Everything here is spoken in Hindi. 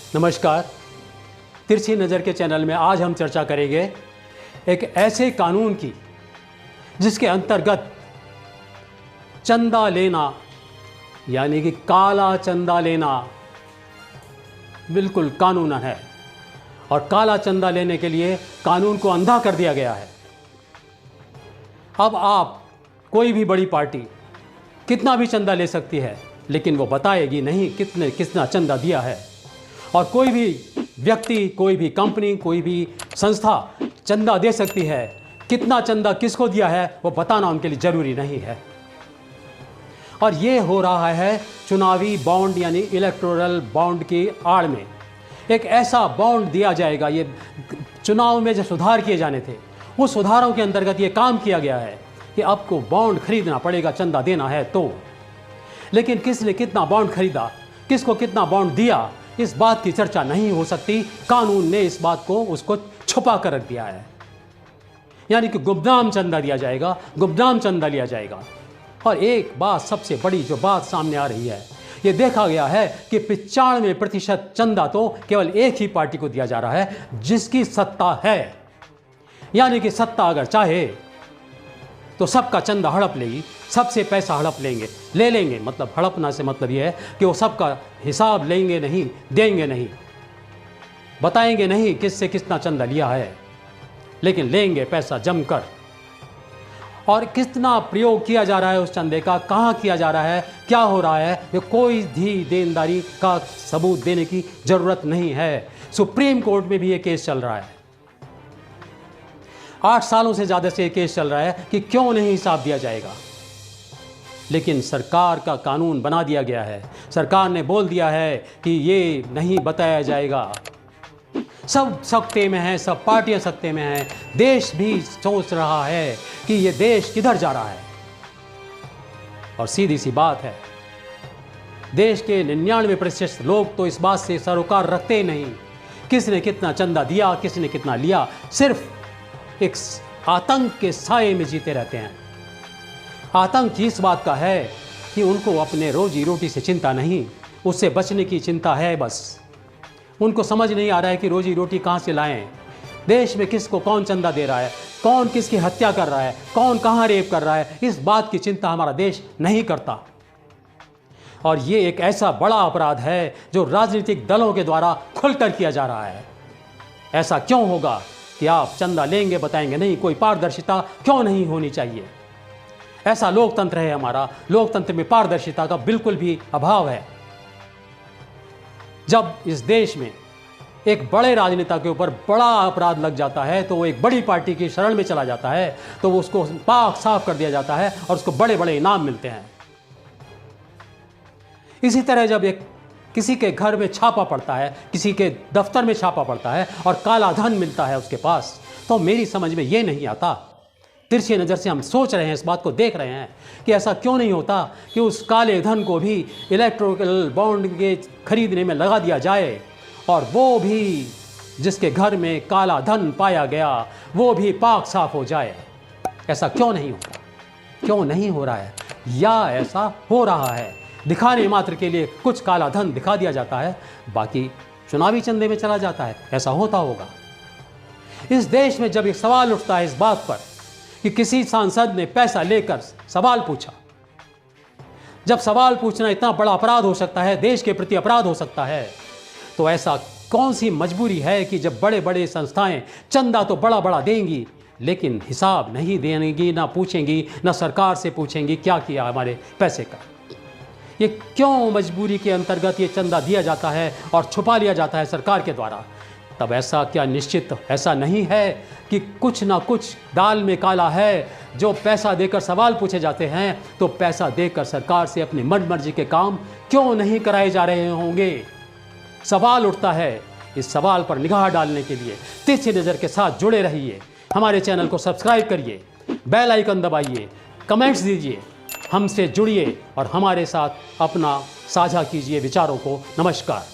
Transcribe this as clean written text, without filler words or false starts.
नमस्कार। तिरछी नज़र के चैनल में आज हम चर्चा करेंगे एक ऐसे कानून की जिसके अंतर्गत चंदा लेना यानी कि काला चंदा लेना बिल्कुल कानूनन है और काला चंदा लेने के लिए कानून को अंधा कर दिया गया है। अब आप कोई भी बड़ी पार्टी कितना भी चंदा ले सकती है, लेकिन वो बताएगी नहीं कितना चंदा दिया है। और कोई भी व्यक्ति, कोई भी कंपनी, कोई भी संस्था चंदा दे सकती है, कितना चंदा किसको दिया है वो बताना उनके लिए ज़रूरी नहीं है। और ये हो रहा है चुनावी बॉन्ड यानी इलेक्टोरल बॉन्ड की आड़ में। एक ऐसा बॉन्ड दिया जाएगा, ये चुनाव में जो सुधार किए जाने थे उस सुधारों के अंतर्गत ये काम किया गया है कि आपको बॉन्ड खरीदना पड़ेगा, चंदा देना है तो। लेकिन किसने कितना बॉन्ड खरीदा, किसको कितना बॉन्ड दिया, इस बात की चर्चा नहीं हो सकती। कानून ने इस बात को उसको छुपा कर रख दिया है, यानी कि गुमनाम चंदा दिया जाएगा, गुमनाम चंदा लिया जाएगा। और एक बात सबसे बड़ी जो बात सामने आ रही है, ये देखा गया है कि 95% चंदा तो केवल एक ही पार्टी को दिया जा रहा है जिसकी सत्ता है। यानी कि सत्ता अगर चाहे तो सबका चंदा हड़प लेगी, सबसे पैसा हड़प ले लेंगे। मतलब हड़पना से मतलब ये है कि वो सबका हिसाब लेंगे नहीं, देंगे नहीं, बताएंगे नहीं किससे कितना चंदा लिया है, लेकिन लेंगे पैसा जमकर। और कितना प्रयोग किया जा रहा है उस चंदे का, कहाँ किया जा रहा है, क्या हो रहा है, ये कोई भी देनदारी का सबूत देने की ज़रूरत नहीं है। सुप्रीम कोर्ट में भी ये केस चल रहा है, 8 सालों से ज़्यादा से ये केस चल रहा है कि क्यों नहीं हिसाब दिया जाएगा। लेकिन सरकार का कानून बना दिया गया है, सरकार ने बोल दिया है कि ये नहीं बताया जाएगा। सब सख्ते में हैं, सब पार्टियां सख्ते में हैं, देश भी सोच रहा है कि ये देश किधर जा रहा है। और सीधी सी बात है, देश के 99% लोग तो इस बात से सरोकार रखते ही नहीं किसने कितना चंदा दिया, किसने कितना लिया। सिर्फ एक आतंक के साए में जीते रहते हैं। आतंक इस बात का है कि उनको अपने रोजी रोटी से चिंता नहीं, उससे बचने की चिंता है बस। उनको समझ नहीं आ रहा है कि रोजी रोटी कहाँ से लाएं, देश में किसको कौन चंदा दे रहा है, कौन किसकी हत्या कर रहा है, कौन कहाँ रेप कर रहा है, इस बात की चिंता हमारा देश नहीं करता। और ये एक ऐसा बड़ा अपराध है जो राजनीतिक दलों के द्वारा खुलकर किया जा रहा है। ऐसा क्यों होगा कि आप चंदा लेंगे बताएंगे नहीं, कोई पारदर्शिता क्यों नहीं होनी चाहिए। ऐसा लोकतंत्र है हमारा, लोकतंत्र में पारदर्शिता का बिल्कुल भी अभाव है। जब इस देश में एक बड़े राजनेता के ऊपर बड़ा अपराध लग जाता है तो वो एक बड़ी पार्टी की शरण में चला जाता है, तो वो उसको पाक साफ कर दिया जाता है और उसको बड़े बड़े इनाम मिलते हैं। इसी तरह जब एक किसी के घर में छापा पड़ता है, किसी के दफ्तर में छापा पड़ता है और काला धन मिलता है उसके पास, तो मेरी समझ में ये नहीं आता। तिरछी नज़र से हम सोच रहे हैं, इस बात को देख रहे हैं कि ऐसा क्यों नहीं होता कि उस काले धन को भी इलेक्टोरल बॉन्ड के खरीदने में लगा दिया जाए और वो भी जिसके घर में काला धन पाया गया वो भी पाक साफ हो जाए। ऐसा क्यों नहीं होता, क्यों नहीं हो रहा है, या ऐसा हो रहा है दिखाने मात्र के लिए कुछ काला धन दिखा दिया जाता है, बाकी चुनावी चंदे में चला जाता है। ऐसा होता होगा। इस देश में जब एक सवाल उठता है इस बात पर कि किसी सांसद ने पैसा लेकर सवाल पूछा, जब सवाल पूछना इतना बड़ा अपराध हो सकता है, देश के प्रति अपराध हो सकता है, तो ऐसा कौन सी मजबूरी है कि जब बड़े बड़े संस्थाएं चंदा तो बड़ा बड़ा देंगी लेकिन हिसाब नहीं देंगी, ना पूछेंगी, ना सरकार से पूछेंगी क्या किया हमारे पैसे का। ये क्यों मजबूरी के अंतर्गत ये चंदा दिया जाता है और छुपा लिया जाता है सरकार के द्वारा। तब ऐसा क्या निश्चित ऐसा नहीं है कि कुछ ना कुछ दाल में काला है। जो पैसा देकर सवाल पूछे जाते हैं तो पैसा देकर सरकार से अपनी मनमर्जी के काम क्यों नहीं कराए जा रहे होंगे। सवाल उठता है। इस सवाल पर निगाह डालने के लिए तिरछी नज़र के साथ जुड़े रहिए, हमारे चैनल को सब्सक्राइब करिए, बेल आइकन दबाइए, कमेंट्स दीजिए, हमसे जुड़िए और हमारे साथ अपना साझा कीजिए विचारों को। नमस्कार।